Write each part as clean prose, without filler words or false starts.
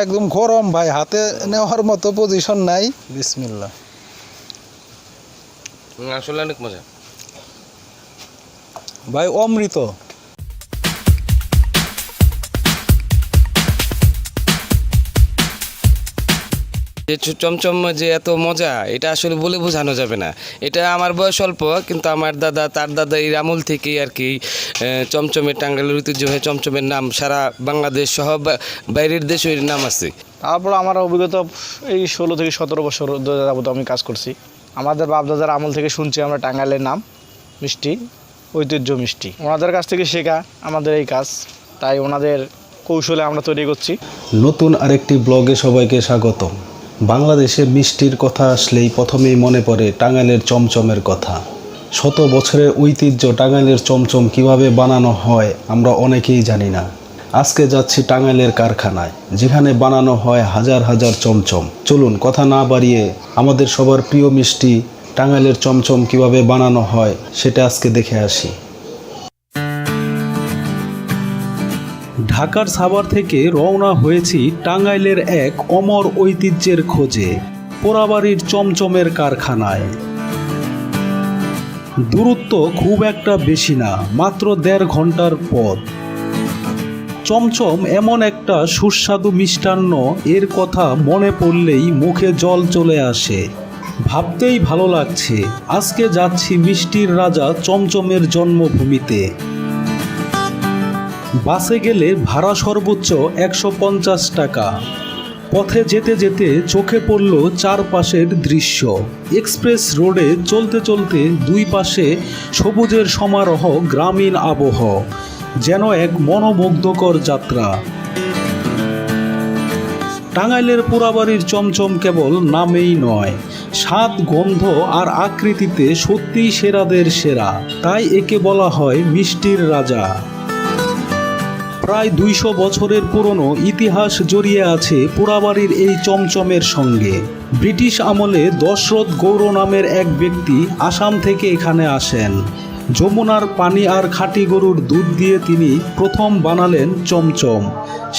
একদম গরম ভাই, হাতে নেওয়ার মতো পজিশন নাই। বিসমিল্লাহ। আসলে অনেক মজা ভাই, অমৃত। যে চমচম যে এত মজা, এটা আসলে বলে বোঝানো যাবে না। এটা আমার বয়স অল্প, কিন্তু আমার দাদা, তার দাদা এই আমল থেকেই আর কি চমচমের, টাঙ্গাইলের ঐতিহ্যবাহী চমচমের নাম সারা বাংলাদেশ সহ বাইরের দেশে এর নাম আছে। তারপর আমার অভিজ্ঞতা এই 16 থেকে 17 বছর যাবত আমি কাজ করছি। আমাদের বাপদাদার আমল থেকে শুনছি আমরা টাঙ্গাইলের নাম মিষ্টি, ঐতিহ্য মিষ্টি। ওনাদের কাছ থেকে শেখা আমাদের এই কাজ, তাই ওনাদের কৌশলে আমরা তৈরি করছি। নতুন আরেকটি ব্লগে সবাইকে স্বাগতম। বাংলাদেশে মিষ্টির কথা আসলেই প্রথমেই মনে পড়ে টাঙ্গাইলের চমচমের কথা। শত বছরের ঐতিহ্য টাঙ্গাইলের চমচম কিভাবে বানানো হয় আমরা অনেকেই জানি না। আজকে যাচ্ছি টাঙ্গাইলের কারখানায়, যেখানে বানানো হয় হাজার হাজার চমচম। চলুন কথা না বাড়িয়ে আমাদের সবার প্রিয় মিষ্টি টাঙ্গাইলের চমচম কিভাবে বানানো হয় সেটা আজকে দেখে আসি। ঢাকার সাভার থেকে রওনা হয়েছি টাঙ্গাইলের এক অমর ঐতিহ্যের খোঁজে, পোড়াবাড়ির চমচমের কারখানায়। দূরত্ব খুব একটা বেশি না, মাত্র 1.5 ঘন্টার পথ। চমচম এমন একটা সুস্বাদু মিষ্টান্ন, এর কথা মনে পড়লেই মুখে জল চলে আসে। ভাবতেই ভালো লাগছে, আজকে যাচ্ছি মিষ্টির রাজা চমচমের জন্মভূমিতে। বাসে গেলে ভাড়া সর্বোচ্চ 150 টাকা। পথে যেতে যেতে চোখে পড়ল চারপাশের দৃশ্য। এক্সপ্রেস রোডে চলতে চলতে দুই পাশে সবুজের সমারোহ, গ্রামীণ আবহ, যেন এক মনোমুগ্ধকর যাত্রা। টাঙ্গাইলের পোড়াবাড়ির চমচম কেবল নামেই নয়, স্বাদ, গন্ধ আর আকৃতিতে সত্যিই সেরাদের সেরা। তাই একে বলা হয় মিষ্টির রাজা। প্রায় 200 বছরের পুরনো ইতিহাস জড়িয়ে আছে পোড়াবাড়ির এই চমচমের সঙ্গে। ব্রিটিশ আমলে দশরথ গৌর নামের এক ব্যক্তি আসাম থেকে এখানে আসেন। যমুনার পানি আর খাঁটি গরুর দুধ দিয়ে তিনি প্রথম বানালেন চমচম।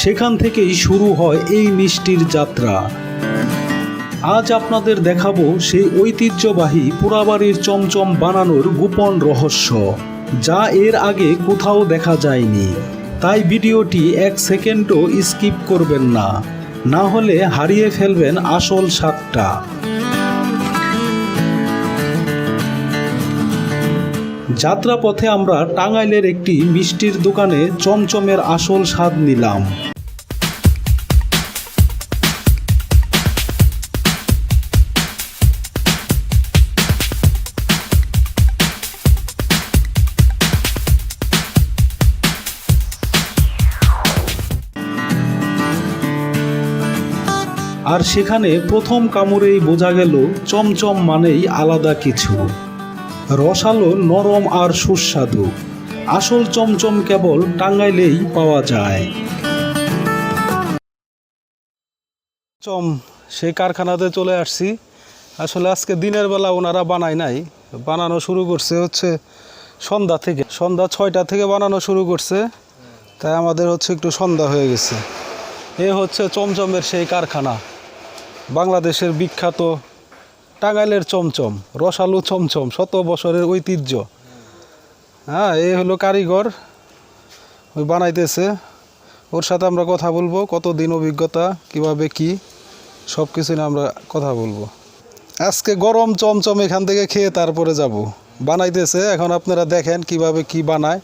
সেখান থেকেই শুরু হয় এই মিষ্টির যাত্রা। আজ আপনাদের দেখাবো সেই ঐতিহ্যবাহী পোড়াবাড়ির চমচম বানানোর গোপন রহস্য, যা এর আগে কোথাও দেখা যায়নি। তাই ভিডিওটি 1 সেকেন্ডও স্কিপ করবেন না, না হলে হারিয়ে ফেলবেন আসল স্বাদটা। যাত্রাপথে আমরা টাঙ্গাইলের একটি মিষ্টির দোকানে চমচমের আসল স্বাদ নিলাম। আর সেখানে প্রথম কামড়েই বোঝা গেল চমচম মানেই আলাদা কিছু। রসালো, নরম আর সুস্বাদু। আসল চমচম কেবল টাঙ্গাইলেই পাওয়া যায়। চম সেই কারখানাতে চলে আসছি। আসলে আজকে দিনের বেলা ওনারা বানায় নাই, বানানো শুরু করছে হচ্ছে সন্ধ্যা থেকে। সন্ধ্যা 6টা থেকে বানানো শুরু করছে, তাই আমাদের হচ্ছে একটু সন্ধ্যা হয়ে গেছে। এ হচ্ছে চমচমের সেই কারখানা, বাংলাদেশের বিখ্যাত টাঙ্গাইলের চমচম, রসালো চমচম, 100 বছরের ঐতিহ্য। হ্যাঁ, এই হলো কারিগর, ওই বানাইতেছে। ওর সাথে আমরা কথা বলবো, কতদিন অভিজ্ঞতা, কিভাবে কি, সব কিছু নিয়ে আমরা কথা বলবো। আজকে গরম চমচম এখান থেকে খেয়ে তারপরে যাব। বানাইতেছে, এখন আপনারা দেখেন কিভাবে কি বানায়।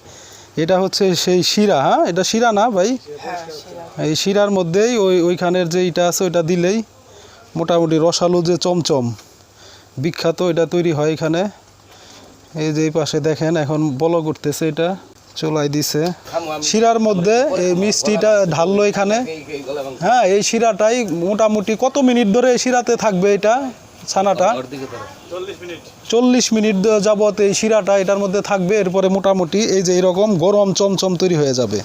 এটা হচ্ছে সেই শিরা। হ্যাঁ, এটা শিরা না ভাই? এই শিরার মধ্যেই ওইখানের যে ইটা আছে ওইটা দিলেই মোটামুটি রসালো যে চমচম বিখ্যাত, এটা তৈরি হয় এখানে। এই যে এই পাশে দেখেন এখন বলক উঠতেছে, এটা চলাই দিছে। শিরার মধ্যে এই মিষ্টিটা ঢাললো এখানে। হ্যাঁ, এই শিরাটাই মোটামুটি কত মিনিট ধরে এই শিরাতে থাকবে এটা ছানাটা? 40 মিনিট যাবত এই শিরাটা এটার মধ্যে থাকবে। এরপরে মোটামুটি এই যে এরকম গরম চমচম তৈরি হয়ে যাবে।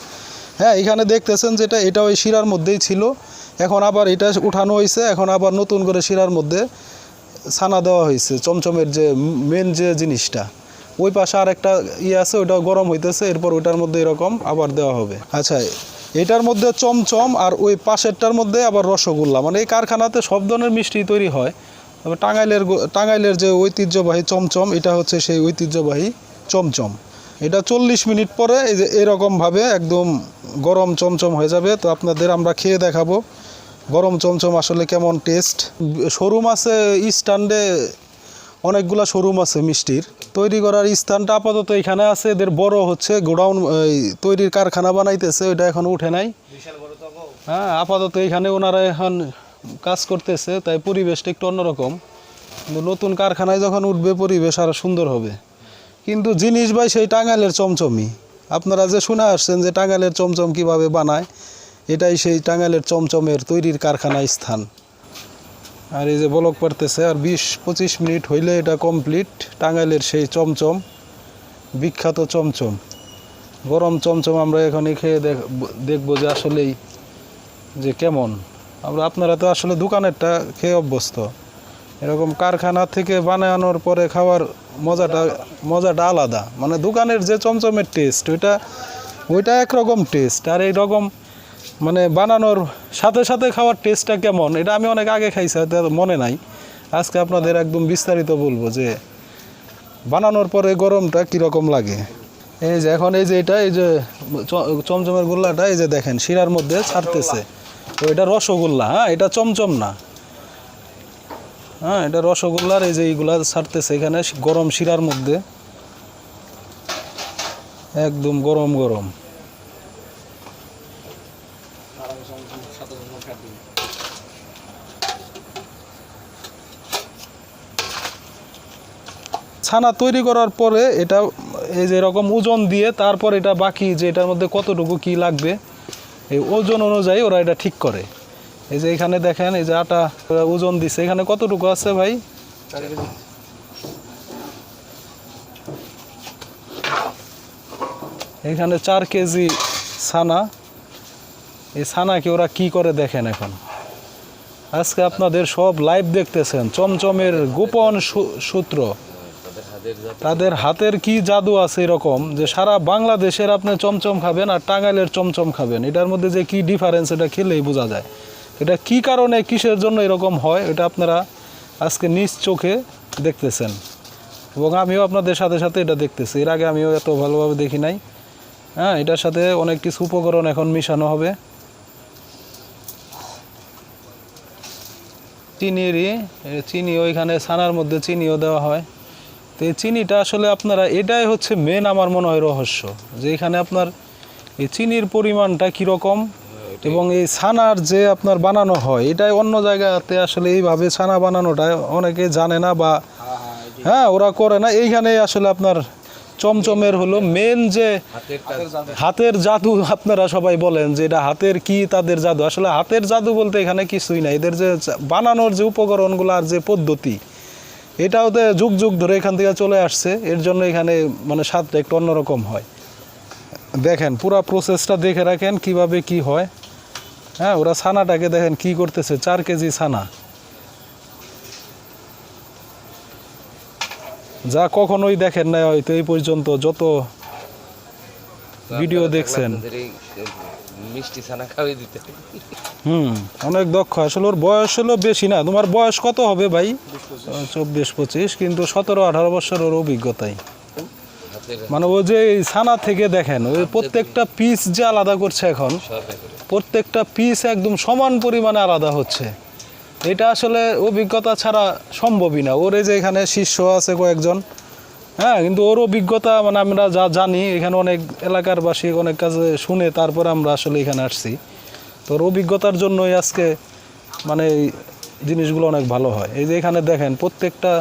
হ্যাঁ, এখানে দেখতেছেন যেটা, এটা ওই শিরার মধ্যেই ছিল। এখন আবার এটা উঠানো হয়েছে, এখন আবার নতুন করে শিরার মধ্যে ছানা দেওয়া হয়েছে, চমচমের যে মেন যে জিনিসটা। ওই পাশে আর একটা ইয়ে আছে, ওইটা গরম হইতেছে, এরপর ওইটার মধ্যে এরকম আবার দেওয়া হবে। আচ্ছা, এটার মধ্যে চমচম আর ওই পাশেরটার মধ্যে আবার রসগোল্লা, মানে এই কারখানাতে সব ধরনের মিষ্টি তৈরি হয়। তবে টাঙ্গাইলের যে ঐতিহ্যবাহী চমচম, এটা হচ্ছে সেই ঐতিহ্যবাহী চমচম। এটা 40 মিনিট পরে এই যে এরকমভাবে একদম গরম চমচম হয়ে যাবে। তো আপনাদের আমরা খেয়ে দেখাবো গরম চমচম আসলে কেমন টেস্ট। শোরুম আছে স্ট্যান্ডে, অনেকগুলা শোরুম আছে মিষ্টির। তৈরি করার স্থানটা আপাতত এখানে আছে, এদের বড় হচ্ছে গোডাউন, তৈরির কারখানা বানাইতেছে, ওইটা এখন উঠে নাই। হ্যাঁ, আপাতত এখানে ওনারা এখন কাজ করতেছে, তাই পরিবেশটা একটু অন্যরকম। কিন্তু নতুন কারখানায় যখন উঠবে পরিবেশ আরও সুন্দর হবে। কিন্তু জিনিস ভাই সেই টাঙ্গাইলের চমচমই। আপনারা যে শুনে আসছেন যে টাঙ্গাইলের চমচম কিভাবে বানায়, এটাই সেই টাঙ্গাইলের চমচমের তৈরির কারখানা স্থান। আর এই যে বলক পড়তেছে, আর 20-25 মিনিট হইলে এটা কমপ্লিট। টাঙ্গাইলের সেই চমচম, বিখ্যাত চমচম, গরম চমচম আমরা এখনই খেয়ে দেখবো যে আসলেই যে কেমন। আপনারা তো আসলে দোকানেরটা খেয়ে অভ্যস্ত, এরকম কারখানা থেকে বানানোর পরে খাওয়ার মজাটা আলাদা। মানে দোকানের যে চমচমের টেস্ট, ওইটা একরকম টেস্ট, আর এই রকম মানে বানানোর সাথে সাথে খাওয়ার টেস্টটা কেমন, এটা আমি অনেক আগে খাইছি, মনে নাই। আজকে আপনাদের একদম বিস্তারিত বলবো যে বানানোর পরে গরমটা কীরকম লাগে। এই যে এখন এই যে চমচমের গোল্লাটা এই যে দেখেন শিরার মধ্যে ছাড়তেছে। তো এটা রসগোল্লা, হ্যাঁ, এটা চমচম না। হ্যাঁ, এটা রসগোল্লার এই যে এইগুলা ছাড়তেছে এখানে গরম শিরার মধ্যে, একদম গরম গরম। ছানা তৈরি করার পরে এটা এই যে এরকম ওজন দিয়ে তারপর এটা বাকি যে এটার মধ্যে কতটুকু কি লাগবে এই ওজন অনুযায়ী ওরা এটা ঠিক করে। এই যে এখানে দেখেন এই যে আটা ওজন দিছে, এখানে কতটুকু আছে ভাই? এখানে 4 কেজি ছানা। এই ছানাকে ওরা কি করে দেখেন এখন। আজকে আপনাদের সব লাইভ দেখতেছেন চমচমের গোপন সূত্র। তাদের হাতের কি জাদু আছে এরকম যে সারা বাংলাদেশের আপনি চমচম খাবেন আর টাঙ্গাইলের চমচম খাবেন, এটার মধ্যে যে কি ডিফারেন্স এটা খেলেই বোঝা যায়। এটা কি কারণে কিসের জন্য এরকম হয় এটা আপনারা আজকে নিজ চোখে দেখতেছেন, এবং আমিও আপনাদের সাথে সাথে এটা দেখতেছি। এর আগে আমিও এত ভালোভাবে দেখি নাই। হ্যাঁ, এটার সাথে অনেক কিছু উপকরণ এখন মিশানো হবে। চিনি ওইখানে ছানার মধ্যে চিনিও দেওয়া হয়। তো এই চিনিটা আসলে আপনারা, এটাই হচ্ছে মেন আমার মনে হয় রহস্য, যে এখানে আপনার এই চিনির পরিমাণটা কীরকম, এবং এই ছানার যে আপনার বানানো হয় এটাই অন্য জায়গাতে আসলে এইভাবে ছানা বানানোটা অনেকে জানে না বা হ্যাঁ ওরা করে না। এইখানে আসলে আপনার চমচমের হলো মেন যে হাতের জাদু, আপনারা সবাই বলেন যে এটা হাতের কি তাদের জাদু, আসলে হাতের জাদু বলতে এখানে কিছুই না। এদের যে বানানোর যে উপকরণগুলো আর যে পদ্ধতি, এটাও তো যুগ যুগ ধরে এখান থেকে চলে আসছে, এর জন্য এখানে মানে স্বাদটা একটু অন্যরকম হয়। দেখেন পুরো প্রসেসটা দেখে রাখেন কিভাবে কি হয়। হ্যাঁ, ওরা ছানাটাকে দেখেন কি করতেছে, 4 কেজি ছানা, যা কখনোই দেখেন না হয়তো এই পর্যন্ত যত ভিডিও দেখছেন। মিষ্টি ছানা খাওয়াই দিতে অনেক দক্ষ। আসলে ওর বয়স হলো বেশি না। তোমার বয়স কত হবে ভাই? 24-25, কিন্তু 17-18 বছর ওর অভিজ্ঞতাই। মানে ও যে ছানা থেকে দেখেন ওই প্রত্যেকটা পিস যে আলাদা করছে এখন, প্রত্যেকটা পিস একদম সমান পরিমাণে আলাদা হচ্ছে। এটা আসলে অভিজ্ঞতা ছাড়া সম্ভবই না। ওর এই যে এখানে শিষ্য আছে কয়েকজন, হ্যাঁ, কিন্তু ওর অভিজ্ঞতা মানে আমরা যা জানি এখানে অনেক এলাকার বাসী অনেক কাজে শুনে তারপরে আমরা আসলে এখানে আসছি। তো ওর অভিজ্ঞতার জন্যই আজকে মানে জিনিসগুলো অনেক ভালো হয়। এই যে এখানে দেখেন প্রত্যেকটা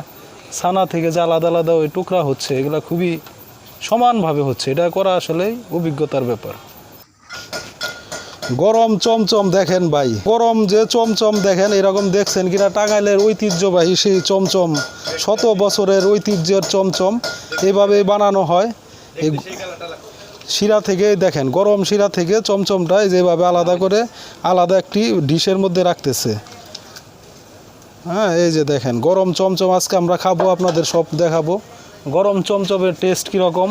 ছানা থেকে যে আলাদা আলাদা ওই টুকরা হচ্ছে, এগুলো খুবই সমানভাবে হচ্ছে। এটা করা আসলেই অভিজ্ঞতার ব্যাপার। গরম চমচম দেখেন ভাই, গরম যে চমচম দেখেন, এরকম দেখছেন কিনা টাঙ্গাইলের ঐতিহ্যবাহী সেই চমচম, 100 বছরের ঐতিহ্যের চমচম এভাবেই বানানো হয়। এই শিরা থেকে দেখেন, গরম শিরা থেকে চমচমটা যেভাবে আলাদা করে আলাদা একটি ডিশের মধ্যে রাখতেছে। হ্যাঁ, এই যে দেখেন গরম চমচম আজকে আমরা খাবো, আপনাদের সব দেখাবো। গরম চমচমের টেস্ট কীরকম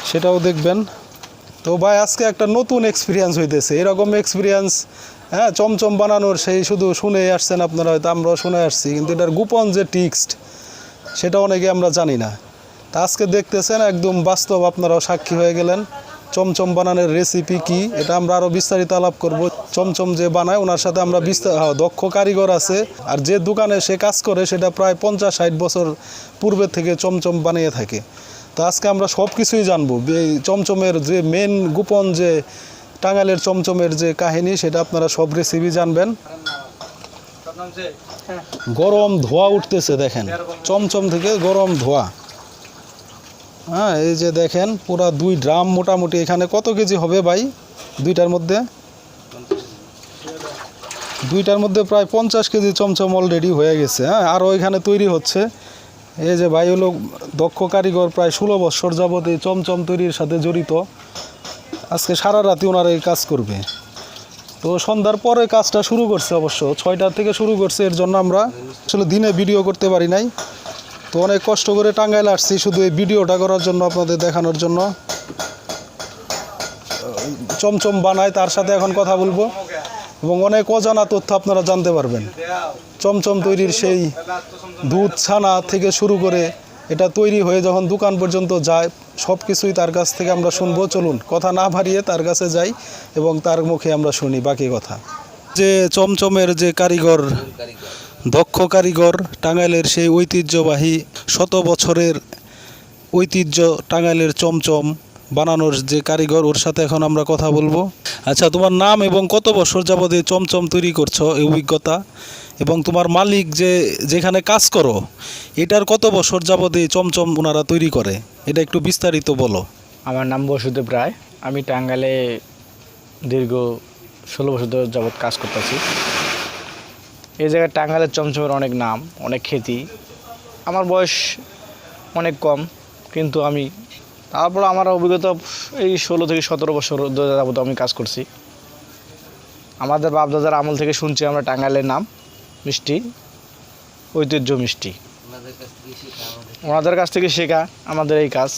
সেটাও দেখবেন। তো ভাই আজকে একটা নতুন এক্সপিরিয়েন্স হইতেছে, এরকম এক্সপিরিয়েন্স হ্যাঁ চমচম বানানোর সেই শুধু শুনে আসছেন আপনারা, হয়তো আমরাও শুনে আসছি, কিন্তু এটার গোপন যে টিক্সট সেটা অনেকে আমরা জানি না। তা আজকে দেখতেছেন একদম বাস্তব, আপনারাও সাক্ষী হয়ে গেলেন চমচম বানানোর রেসিপি কি, এটা আমরা আরও বিস্তারিত আলাপ করব। চমচম যে বানায় ওনার সাথে আমরা দক্ষ কারিগর আছে, আর যে দোকানে সে কাজ করে সেটা প্রায় 50-60 বছর পূর্বের থেকে চমচম বানিয়ে থাকে। তো আজকে আমরা সব কিছুই জানবো, এই চমচমের যে মেন গোপন যে টাঙ্গাইলের চমচমের যে কাহিনী, সেটা আপনারা সব রেসিপি জানবেন। গরম ধোঁয়া উঠতেছে দেখেন, চমচম থেকে গরম ধোঁয়া। হ্যাঁ এই যে দেখেন পুরা 2 ড্রাম মোটামুটি, এখানে কত কেজি হবে ভাই? দুইটার মধ্যে প্রায় 50 কেজি চমচম অলরেডি হয়ে গেছে। হ্যাঁ আরও এখানে তৈরি হচ্ছে। এই যে ভাই হলো দক্ষ কারিগর, প্রায় 16 বছর যাবত এই চমচম তৈরির সাথে জড়িত। আজকে সারা রাতি ওনারা এই কাজ করবে। তো সন্ধ্যার পরে কাজটা শুরু করছে, অবশ্য 6টা থেকে শুরু করছে, এর জন্য আমরা আসলে দিনে ভিডিও করতে পারি নাই। তো অনেক কষ্ট করে টাঙ্গাইল আসছি শুধু এই ভিডিওটা করার জন্য, আপনাদের দেখানোর জন্য। চমচম বানায় তার সাথে এখন কথা বলবো, এবং অনেক অজানা তথ্য আপনারা জানতে পারবেন। চমচম তৈরির সেই দুধ ছানা থেকে শুরু করে এটা তৈরি হয়ে যখন দোকান পর্যন্ত যায়, সব কিছুই তার কাছ থেকে আমরা শুনবো। চলুন কথা না বাড়িয়ে তার কাছে যাই এবং তার মুখে আমরা শুনি বাকি কথা। যে চমচমের যে কারিগর, দক্ষ কারিগর, টাঙ্গাইলের সেই ঐতিহ্যবাহী 100 বছরের ঐতিহ্য টাঙ্গাইলের চমচম বানানোর যে কারিগর, ওর সাথে এখন আমরা কথা বলবো। আচ্ছা, তোমার নাম এবং কত বছর যাবত এই চমচম তৈরি করছো, এই অভিজ্ঞতা, এবং তোমার মালিক যে যেখানে কাজ করো এটার কত বছর যাবত এই চমচম ওনারা তৈরি করে, এটা একটু বিস্তারিত বলো। আমার নাম বসুদেব রায়। আমি টাঙ্গাইলে দীর্ঘ 16 বছর যাবৎ কাজ করতেছি। এই জায়গায় টাঙ্গাইলের চমচমের অনেক নাম, অনেক খ্যাতি। আমার বয়স অনেক কম, কিন্তু আমি তারপর আমার অভিজ্ঞতা এই 16 থেকে 17 বছর যাবত আমি কাজ করছি। আমাদের বাপদাদার আমল থেকে শুনছি আমরা টাঙ্গাইলের নাম মিষ্টি, ঐতিহ্য মিষ্টি। ওনাদের কাছ থেকে শেখা আমাদের এই কাজ,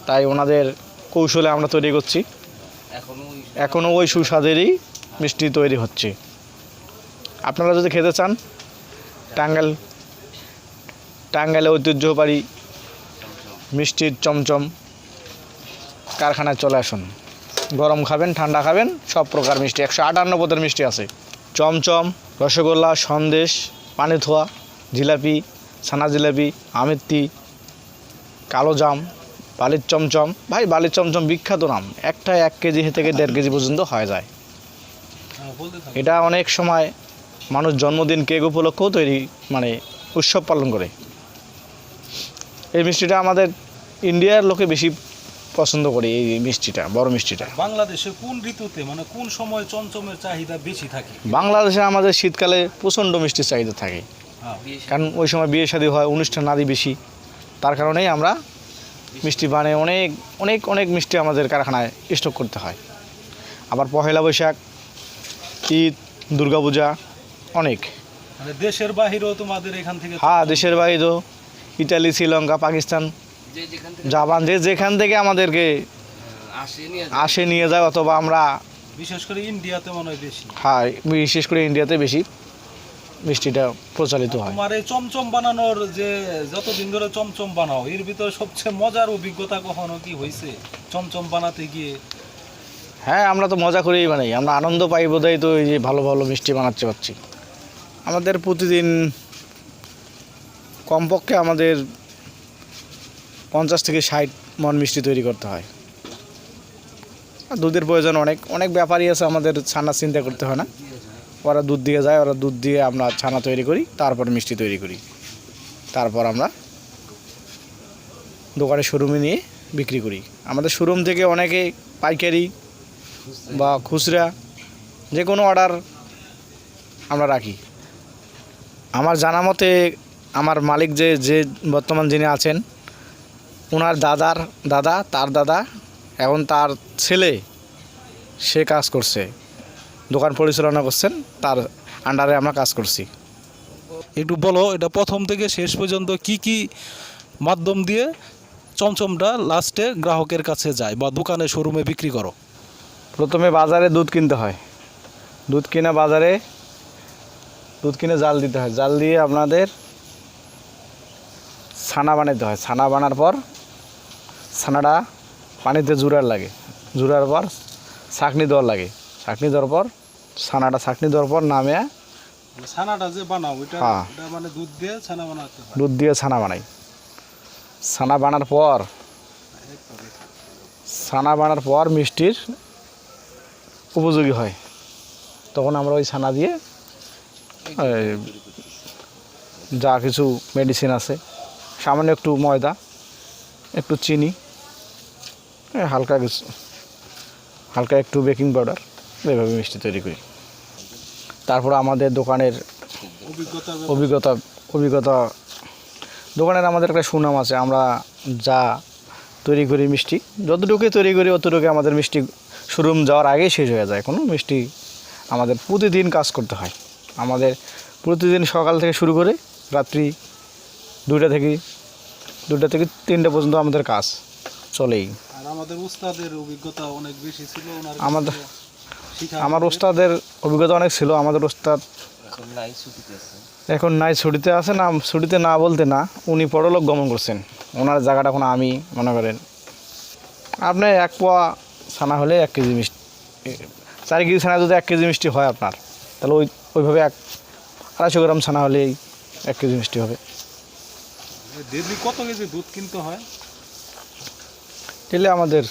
তাই ওনাদের কৌশলে আমরা তৈরি করছি। এখনও ওই সুস্বাদেরই মিষ্টি তৈরি হচ্ছে। আপনারা যদি খেতে চান টাঙ্গাইলে ঐতিহ্যবাহী মিষ্টির চমচম কারখানায় চলে আসুন। গরম খাবেন, ঠান্ডা খাবেন, সব প্রকার মিষ্টি, 158 পদের মিষ্টি আছে। চমচম, রসগোল্লা, সন্দেশ, পানিথোয়া, জিলাপি, ছানা জিলাপি, আমেত্তি, কালো জাম, বালির চমচম। ভাই বালির চমচম বিখ্যাত নাম, একটা 1 কেজি থেকে 1.5 কেজি পর্যন্ত হয়ে যায়। এটা অনেক সময় মানুষ জন্মদিন কেক উপলক্ষেও তৈরি, মানে উৎসব পালন করে। এই মিষ্টিটা আমাদের ইন্ডিয়ার লোকে বেশি পছন্দ করে, এই মিষ্টিটা, বড় মিষ্টিটা। বাংলাদেশে কোন ঋতুতে, মানে কোন সময় চমচমের চাহিদা বেশি থাকে? বাংলাদেশে আমাদের শীতকালে প্রচণ্ড মিষ্টির চাহিদা থাকে, কারণ ওই সময় বিয়ে শাদী হয়, অনুষ্ঠান আদি বেশি। তার কারণেই আমরা মিষ্টি বানিয়ে অনেক অনেক অনেক মিষ্টি আমাদের কারখানায় স্টক করতে হয়। আবার পহেলা বৈশাখ, ঈদ, দুর্গাপূজা, অনেক। মানে দেশের বাহিরেও তোমাদের এখান থেকে? হ্যাঁ, দেশের বাইরেও, ইটালি, শ্রীলঙ্কা, পাকিস্তান, জাপান, যেখান থেকে আমাদেরকে আসে নিয়ে যায়, অথবা আমরা বিশেষ করে ইন্ডিয়াতে মনে হয় বেশি। হ্যাঁ, বিশেষ করে ইন্ডিয়াতে বেশি মিষ্টিটা প্রচলিত হয়। তোমার এই চমচম বানানোর যে যতদিন ধরে চমচম বানাও, এর ভিতরে সবচেয়ে মজার অভিজ্ঞতা কখনো কি হয়েছে চমচম বানাতে গিয়ে? হ্যাঁ, আমরা তো মজা করেই বানাই, আমরা আনন্দ পাই বোধহয়, তো এই যে ভালো ভালো মিষ্টি বানাতে পারছি। আমাদের প্রতিদিন কমপক্ষে আমাদের 50 থেকে 60 মণ মিষ্টি তৈরি করতে হয়। আর দুধের প্রয়োজন অনেক, অনেক ব্যাপারই আছে, আমাদের ছানা চিন্তা করতে হয় না। ওরা দুধ দিয়ে যায়, ওরা দুধ দিয়ে আমরা ছানা তৈরি করি, তারপর মিষ্টি তৈরি করি, তারপর আমরা দোকানে শোরুমে নিয়ে বিক্রি করি। আমাদের শোরুম থেকে অনেকে পাইকারি বা খুচরা যে কোনো অর্ডার আমরা রাখি। আমার জানা মতে আমার মালিক যে বর্তমান যিনি আছেন, ওনার দাদা, তার দাদা, এখন তার ছেলে সে কাজ করছে, দোকান পরিচালনা করছেন, তার আন্ডারে আমরা কাজ করছি। একটু বলো, এটা প্রথম থেকে শেষ পর্যন্ত কি কি মাধ্যম দিয়ে চমচমটা লাস্টে গ্রাহকের কাছে যায় বা দোকানে শোরুমে বিক্রি করো? প্রথমে বাজারে দুধ কিনতে হয়, দুধ কিনে জাল দিতে হয়, জাল দিয়ে আপনাদের ছানা বানাতে হয়। ছানা বানার পর ছানাটা পানিতে জুড়ার পর ছাঁকনি দেওয়ার লাগে, ছাঁকনি দেওয়ার পর নামে ছানাটা যে বানাও এটা হ্যাঁ। এটা মানে দুধ দিয়ে ছানা বানাতে হয়। দুধ দিয়ে ছানা বানাই। ছানা বানার পর মিষ্টির উপযোগী হয়, তখন আমরা ওই ছানা দিয়ে যা কিছু মেডিসিন আছে, সামান্য একটু ময়দা, একটু চিনি, হালকা একটু বেকিং পাউডার, এভাবে মিষ্টি তৈরি করি। তারপর আমাদের দোকানের অভিজ্ঞতা দোকানের আমাদের একটা সুনাম আছে। আমরা যা তৈরি করি মিষ্টি, যতটুকুই তৈরি করি অতটুকু আমাদের মিষ্টি শোরুম যাওয়ার আগেই শেষ হয়ে যায়। কোনো মিষ্টি আমাদের প্রতিদিন কাজ করতে হয়। আমাদের প্রতিদিন সকাল থেকে শুরু করে রাত্রি 2টা থেকে 3টা পর্যন্ত আমাদের কাজ চলেই। আর আমাদের উস্তাদের অভিজ্ঞতা অনেক বেশি ছিল, আমার ওস্তাদের অভিজ্ঞতা অনেক ছিল। আমাদের ওস্তাদ এখন নাই, ছুটিতে আছে না, ছুটিতে না বলতে না, উনি পরলোক গমন করছেন। ওনার জায়গাটা এখন আমি মনে করেন আপনি 1 পোয়া ছানা হলে 1 কেজি মিষ্টি, 4 কেজি ছানা যদি 1 কেজি মিষ্টি হয় আপনার, তাহলে ওইভাবে 250 গ্রাম ছানা হলেই 1 কেজি মিষ্টি হবে। ডেইলি কত কেজি দুধ কিনতে হয়? তাহলে আমাদের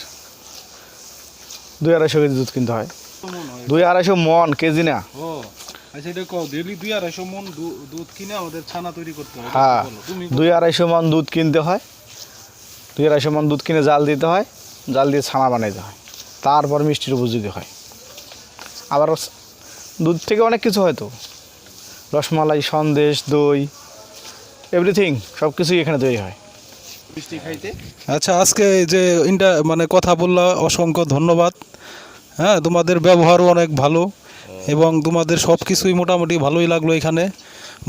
200-250 কেজি দুধ কিনতে হয়। মন হয় 200-250 মন, কেজি না। ও আচ্ছা, এটা কও ডেইলি 200-250 মন দুধ কিনে আমাদের ছানা তৈরি করতে হয়? হ্যাঁ, তুমি 200-250 মন দুধ কিনতে হয়, 250 মন দুধ কিনে জাল দিতে হয়, জাল দিয়ে ছানা বানাইতে হয়, তারপর মিষ্টির উপযোগী হয়। আবার দুধ থেকে অনেক কিছু হয় তো, রসমালাই, সন্দেশ, দই, এভরিথিং সব কিছুই এখানে তৈরি হয়। মিষ্টি খাইতে। আচ্ছা, আজকে যে মানে কথা বললা, অসংখ্য ধন্যবাদ। হ্যাঁ, তোমাদের ব্যবহারও অনেক ভালো এবং তোমাদের সব কিছুই মোটামুটি ভালোই লাগলো। এখানে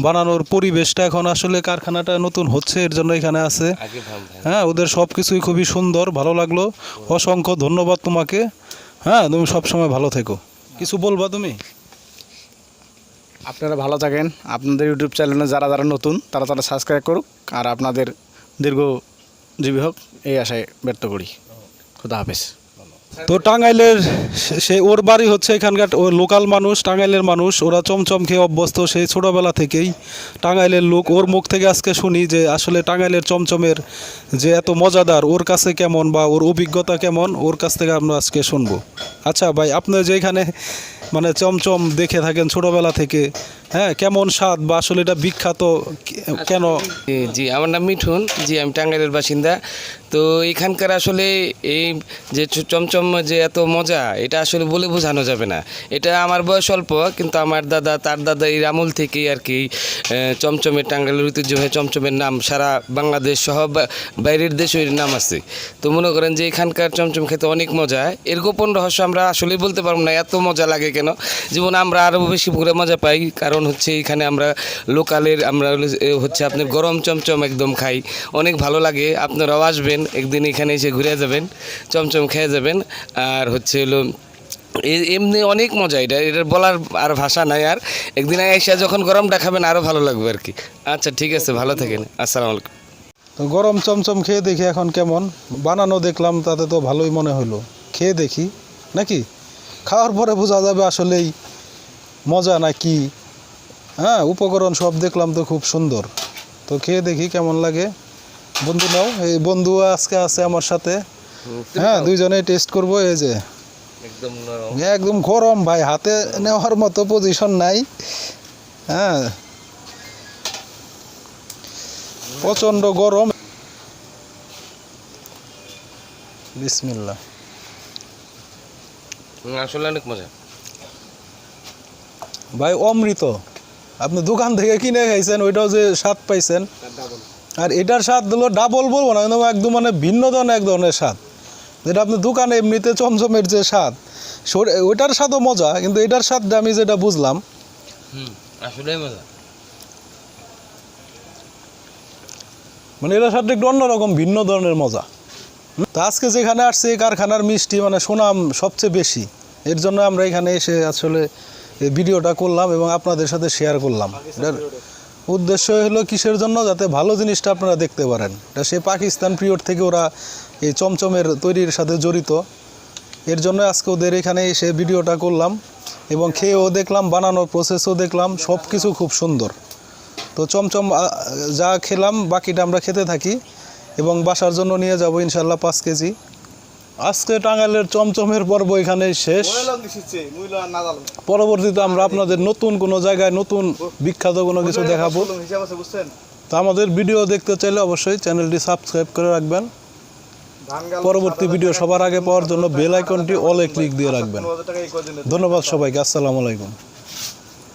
বানানোর পরিবেশটা এখন আসলে কারখানাটা নতুন হচ্ছে, এর জন্য এখানে আছে। হ্যাঁ, ওদের সব কিছুই খুবই সুন্দর, ভালো লাগলো। অসংখ্য ধন্যবাদ তোমাকে। হ্যাঁ, তুমি সবসময় ভালো থেকো। কিছু বলবা তুমি? আপনারা ভালো থাকেন। আপনাদের ইউটিউব চ্যানেলে যারা নতুন তারা সাবস্ক্রাইব করুক, আর আপনাদের দীর্ঘজীবী হোক এই আশায় ব্যর্থ করি। খুদা হাফেজ। তো টাঙ্গাইলের সে ওর বাড়ি হচ্ছে এখানকার ও লোকাল মানুষ, টাঙ্গাইলের মানুষ, ওরা চমচম খেয়ে অভ্যস্ত সেই ছোটোবেলা থেকেই। টাঙ্গাইলের লোক, ওর মুখ থেকে আজকে শুনি যে আসলে টাঙ্গাইলের চমচমের যে এত মজাদার, ওর কাছে কেমন বা ওর অভিজ্ঞতা কেমন, ওর কাছ থেকে আমরা আজকে শুনবো। আচ্ছা ভাই, আপনি যে এখানে মানে চমচম দেখে থাকেন ছোটোবেলা থেকে, হ্যাঁ, কেমন স্বাদ বা আসলে এটা বিখ্যাত কেন? জি, আমার নাম মিঠুন। জি, আমি টাঙ্গাইলের বাসিন্দা। তো এখানকার আসলে এই যে চমচম যে এত মজা, এটা আসলে বলে বোঝানো যাবে না। এটা আমার বয়স অল্প, কিন্তু আমার দাদা তার দাদা এই আমল থেকেই আর কি চমচমের, টাঙ্গাইলের ঐতিহ্যবাহী চমচমের নাম সারা বাংলাদেশ সহ বাইরের দেশেও এর নাম আছে। তো মনে করেন যে এখানকার চমচম খেতে অনেক মজা। এর গোপন রহস্য আমরা আসলেই বলতে পারবো না, এত মজা লাগে কেন। যেমন আমরা আরও বেশি ঘুরে মজা পাই, কারণ হচ্ছে এখানে আমরা লোকালের, আমরা হচ্ছে আপনার গরম চমচম একদম খাই, অনেক ভালো লাগে। আপনারাও আসবেন একদিন, এখানে এসে ঘুরে যাবেন, চমচম খেয়ে যাবেন। আর হচ্ছে হলো এমনি অনেক মজা, এটার বলার আর ভাষা নাই। আর একদিন এসে যখন গরমটা খাবেন আরও ভালো লাগবে আর কি। আচ্ছা, ঠিক আছে, ভালো থাকেন। আসসালামু আলাইকুম। তো গরম চমচম খেয়ে দেখি এখন কেমন বানানো, দেখলাম তাতে তো ভালোই মনে হলো। খেয়ে দেখি নাকি, খাওয়ার পরে বোঝা যাবে আসলেই মজা না কি। হ্যাঁ, উপকরণ সব দেখলাম তো খুব সুন্দর। তো খেয়ে দেখি কেমন লাগে। বন্ধু নাও, এই বন্ধু আজকে আছে আমার সাথে। হ্যাঁ, দুইজনেই টেস্ট করবো। এই যে একদম গরম ভাই, হাতে নেওয়ার মতো পজিশন নাই। হ্যাঁ, প্রচণ্ড গরম। বিসমিল্লাহ। আসলে অনেক মজা ভাই, অমৃত। আপনি দোকান থেকে কিনে খাইছেন, ওইটাও যে স্বাদ পাইছেন, আর এটার স্বাদ হলো ডাবল বলবো না, একদম মানে ভিন্ন ধরনের এক ধরনের স্বাদ। যেটা আপনি দোকানে এমনিতে চমচমের যে স্বাদ, ওইটার স্বাদও মজা, কিন্তু এটার স্বাদটা আমি যেটা বুঝলাম, আসলেই মজা। মানে এটার সাথে একটু অন্যরকম ভিন্ন ধরনের মজা। তো আজকে যেখানে আসছে এই কারখানার মিষ্টি মানে সুনাম সবচেয়ে বেশি, এর জন্য আমরা এখানে এসে আসলে এই ভিডিওটা করলাম এবং আপনাদের সাথে শেয়ার করলাম। এটার উদ্দেশ্য হলো কিসের জন্য, যাতে ভালো জিনিসটা আপনারা দেখতে পারেন। এটা সে পাকিস্তান পিরিয়ড থেকে ওরা এই চমচমের তৈরির সাথে জড়িত, এর জন্য আজকে ওদের এখানে এসে ভিডিওটা করলাম এবং খেয়েও দেখলাম, বানানোর প্রসেসও দেখলাম, সব কিছু খুব সুন্দর। তো চমচম যা খেলাম বাকিটা আমরা খেতে থাকি এবং বাসার জন্য নিয়ে যাব ইনশাল্লাহ 5 কেজি। আজকে টাঙ্গাইলের চমচমের পর্ব এখানেই শেষ। পরবর্তীতে আমরা আপনাদের নতুন কোনো জায়গায় নতুন বিখ্যাত কোনো কিছু দেখাবো। তো আমাদের ভিডিও দেখতে চাইলে অবশ্যই চ্যানেলটি সাবস্ক্রাইব করে রাখবেন। পরবর্তী ভিডিও সবার আগে পাওয়ার জন্য বেল আইকনটি অলে ক্লিক দিয়ে রাখবেন। ধন্যবাদ সবাইকে, আসসালামু আলাইকুম।